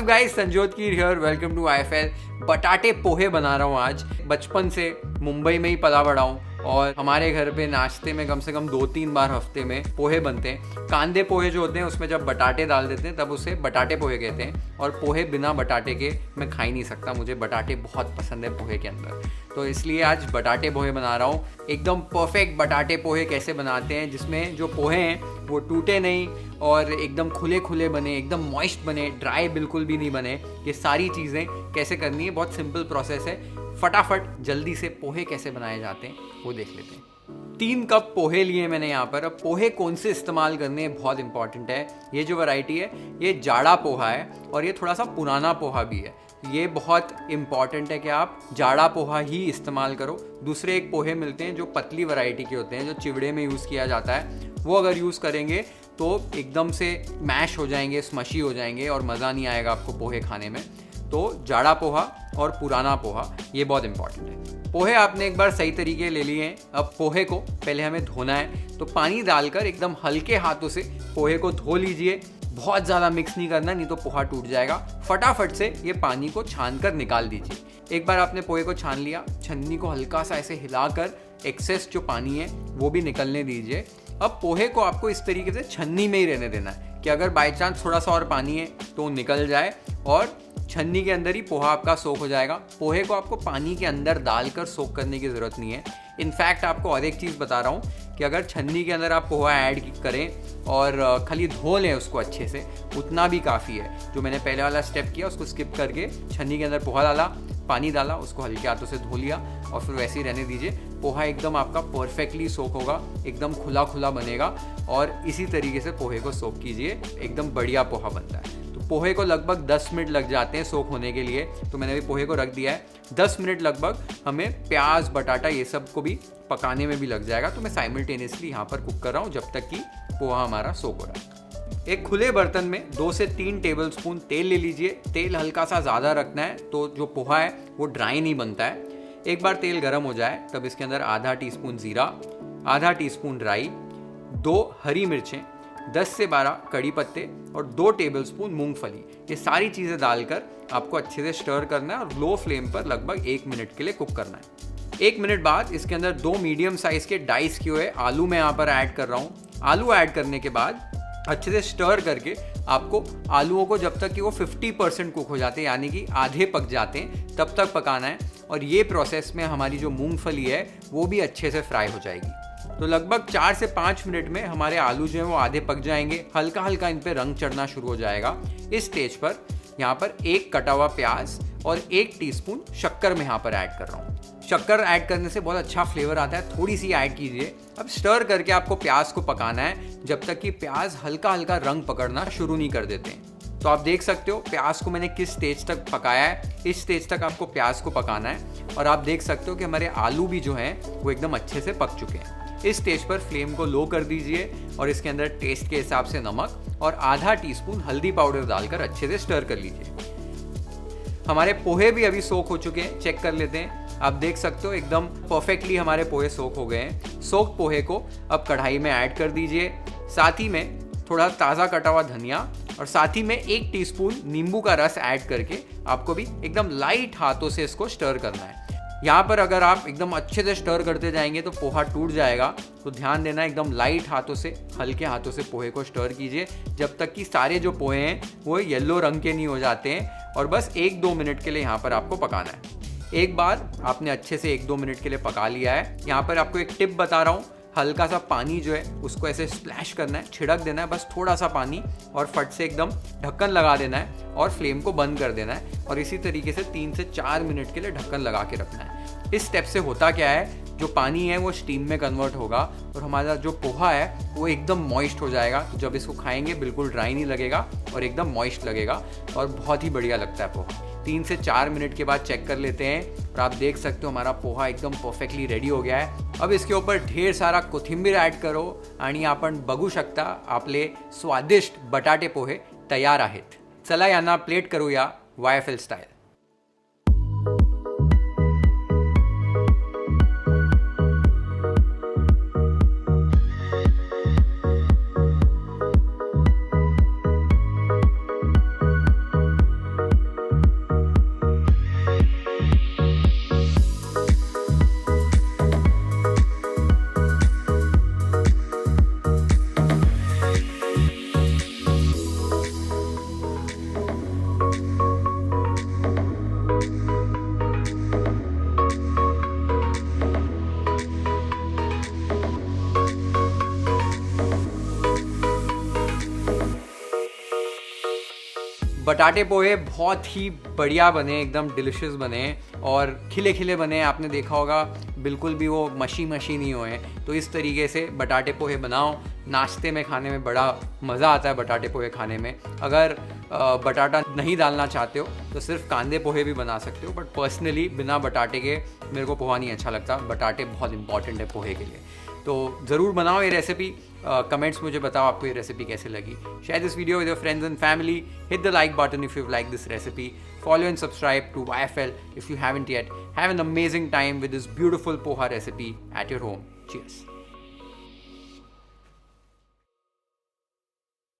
What's up guys, Sanjot Keer here, welcome to IFL। Batate पोहे बना रहा हूँ आज। बचपन से मुंबई में ही पला बड़ा हूँ और हमारे घर पे नाश्ते में कम से कम 2-3 बार हफ्ते में पोहे बनते हैं। कांदे पोहे जो होते हैं उसमें जब बटाटे डाल देते हैं तब उसे बटाटे पोहे कहते हैं। और पोहे बिना बटाटे के मैं खा ही नहीं सकता, मुझे बटाटे बहुत पसंद है पोहे के अंदर, तो इसलिए आज बटाटे पोहे बना रहा हूँ। एकदम परफेक्ट बटाटे पोहे कैसे बनाते हैं जिसमें जो पोहे हैं वो टूटे नहीं और एकदम खुले खुले बने, एकदम मॉइस्ट बने, ड्राई बिल्कुल भी नहीं बने। ये सारी चीज़ें कैसे करनी है, बहुत सिंपल प्रोसेस है। फटाफट जल्दी से पोहे कैसे बनाए जाते हैं वो देख लेते हैं। 3 कप पोहे लिए मैंने यहाँ पर। अब पोहे कौन से इस्तेमाल करने हैं बहुत इंपॉर्टेंट है। ये जो वैरायटी है ये जाड़ा पोहा है और ये थोड़ा सा पुराना पोहा भी है। ये बहुत इंपॉर्टेंट है कि आप जाड़ा पोहा ही इस्तेमाल करो। दूसरे एक पोहे मिलते हैं जो पतली वैरायटी के होते हैं, जो चिवड़े में यूज़ किया जाता है, वो अगर यूज़ करेंगे तो एकदम से मैश हो जाएंगे, स्मशी हो जाएंगे और मज़ा नहीं आएगा आपको पोहे खाने में। तो जाड़ा पोहा और पुराना पोहा ये बहुत इंपॉर्टेंट है। पोहे आपने एक बार सही तरीके ले लिए हैं। अब पोहे को पहले हमें धोना है, तो पानी डालकर एकदम हल्के हाथों से पोहे को धो लीजिए। बहुत ज़्यादा मिक्स नहीं करना, नहीं तो पोहा टूट जाएगा। फटाफट से ये पानी को छान कर निकाल दीजिए। एक बार आपने पोहे को छान लिया, छन्नी को हल्का सा ऐसे हिलाकर एक्सेस जो पानी है वो भी निकलने दीजिए। अब पोहे को आपको इस तरीके से छन्नी में ही रहने देना है कि अगर बाई चांस थोड़ा सा और पानी है तो निकल जाए और छन्नी के अंदर ही पोहा आपका सोख हो जाएगा। पोहे को आपको पानी के अंदर डालकर सोख करने की ज़रूरत नहीं है। इनफैक्ट आपको और एक चीज़ बता रहा हूँ कि अगर छन्नी के अंदर आप पोहा ऐड करें और खाली धो लें उसको अच्छे से, उतना भी काफ़ी है। जो मैंने पहले वाला स्टेप किया उसको स्किप करके छन्नी के अंदर पोहा डाला, पानी डाला, उसको हल्के हाथों से धो लिया और फिर वैसे ही रहने दीजिए। पोहा एकदम आपका परफेक्टली सोख होगा, एकदम खुला खुला बनेगा और इसी तरीके से पोहे को सोख कीजिए, एकदम बढ़िया पोहा बनता है। तो पोहे को लगभग 10 मिनट लग जाते हैं सोख होने के लिए, तो मैंने अभी पोहे को रख दिया है। 10 मिनट लगभग हमें प्याज, बटाटा ये सब को भी पकाने में भी लग जाएगा। तो मैं साइमल्टेनियसली यहाँ पर कुक कर रहा हूँ जब तक कि पोहा हमारा सोख हो रहा है। एक खुले बर्तन में 2 से 3 टेबलस्पून तेल ले लीजिए। तेल हल्का सा ज़्यादा रखना है तो जो पोहा है वो ड्राई नहीं बनता है। एक बार तेल गर्म हो जाए तब इसके अंदर आधा टीस्पून जीरा, आधा टीस्पून राई, 2 हरी मिर्चें, 10 से 12 कड़ी पत्ते और 2 टेबलस्पून मूंगफली, ये सारी चीज़ें डालकर आपको अच्छे से स्टर करना है और लो फ्लेम पर लगभग 1 मिनट के लिए कुक करना है। 1 मिनट बाद इसके अंदर 2 मीडियम साइज़ के डाइस किए हुए आलू मैं यहाँ पर ऐड कर रहा हूँ। आलू ऐड करने के बाद अच्छे से स्टर करके आपको आलूओं को जब तक कि वो 50% कुक हो जाते हैं, यानी कि आधे पक जाते हैं, तब तक पकाना है। और ये प्रोसेस में हमारी जो मूंगफली है वो भी अच्छे से फ्राई हो जाएगी। तो लगभग 4 से 5 मिनट में हमारे आलू जो हैं वो आधे पक जाएंगे, हल्का हल्का इन पे रंग चढ़ना शुरू हो जाएगा। इस स्टेज पर यहाँ पर 1 कटा हुआ प्याज और 1 टीस्पून शक्कर मैं यहाँ पर ऐड कर रहा हूँ। शक्कर ऐड करने से बहुत अच्छा फ्लेवर आता है, थोड़ी सी ऐड कीजिए। अब स्टर करके आपको प्याज को पकाना है जब तक कि प्याज हल्का हल्का रंग पकड़ना शुरू नहीं कर देते हैं। तो आप देख सकते हो प्याज को मैंने किस स्टेज तक पकाया है। इस स्टेज तक आपको प्याज को पकाना है और आप देख सकते हो कि हमारे आलू भी जो हैं वो एकदम अच्छे से पक चुके हैं। इस स्टेज पर फ्लेम को लो कर दीजिए और इसके अंदर टेस्ट के हिसाब से नमक और आधा टीस्पून हल्दी पाउडर डालकर अच्छे से स्टर कर लीजिए। हमारे पोहे भी अभी सोख हो चुके हैं, चेक कर लेते हैं। आप देख सकते हो एकदम परफेक्टली हमारे पोहे सोख हो गए हैं। सोख पोहे को अब कढ़ाई में ऐड कर दीजिए। साथ ही में थोड़ा ताज़ा कटा हुआ धनिया और साथ ही में 1 टीस्पून नींबू का रस ऐड करके आपको भी एकदम लाइट हाथों से इसको स्टर करना है। यहाँ पर अगर आप एकदम अच्छे से स्टर करते जाएंगे तो पोहा टूट जाएगा, तो ध्यान देना एकदम लाइट हाथों से, हल्के हाथों से पोहे को स्टर कीजिए जब तक कि सारे जो पोहे हैं वो येलो रंग के नहीं हो जाते हैं। और बस 1-2 मिनट के लिए यहाँ पर आपको पकाना है। एक बार आपने अच्छे से 1-2 मिनट के लिए पका लिया है। यहाँ पर आपको एक टिप बता रहा हूँ, हल्का सा पानी जो है उसको ऐसे स्प्लैश करना है, छिड़क देना है, बस थोड़ा सा पानी, और फट से एकदम ढक्कन लगा देना है और फ्लेम को बंद कर देना है। और इसी तरीके से 3 से 4 मिनट के लिए ढक्कन लगा के रखना है। इस स्टेप से होता क्या है, जो पानी है वो स्टीम में कन्वर्ट होगा और हमारा जो पोहा है वो एकदम मॉइस्ट हो जाएगा। तो जब इसको खाएंगे बिल्कुल ड्राई नहीं लगेगा और एकदम मॉइस्ट लगेगा और बहुत ही बढ़िया लगता है पोहा। 3 से 4 मिनट के बाद चेक कर लेते हैं और आप देख सकते हो हमारा पोहा एकदम परफेक्टली रेडी हो गया है। अब इसके ऊपर ढेर सारा कोथिंबीर ऐड करो आणि आपण बघू शकता आपले स्वादिष्ट बटाटे पोहे तयार आहेत। चला यांना प्लेट करूया YFL स्टाईल। बटाटे पोहे बहुत ही बढ़िया बने, एकदम डिलिशियस बने और खिले खिले बने। आपने देखा होगा बिल्कुल भी वो मशी नहीं हुए। तो इस तरीके से बटाटे पोहे बनाओ, नाश्ते में खाने में बड़ा मज़ा आता है बटाटे पोहे खाने में। अगर बटाटा नहीं डालना चाहते हो तो सिर्फ कांदे पोहे भी बना सकते हो, बट पर्सनली बिना बटाटे के मेरे को पोहा नहीं अच्छा लगता। बटाटे बहुत इंपॉर्टेंट है पोहे के लिए। तो ज़रूर बनाओ ये रेसिपी। कमेंट्स मुझे बताओ आपको ये रेसिपी कैसे लगी। Share this video with your friends and family. Hit the like button if you like this recipe. Follow and subscribe to YFL if you haven't yet. Have an amazing time with this beautiful poha recipe at your home. Cheers.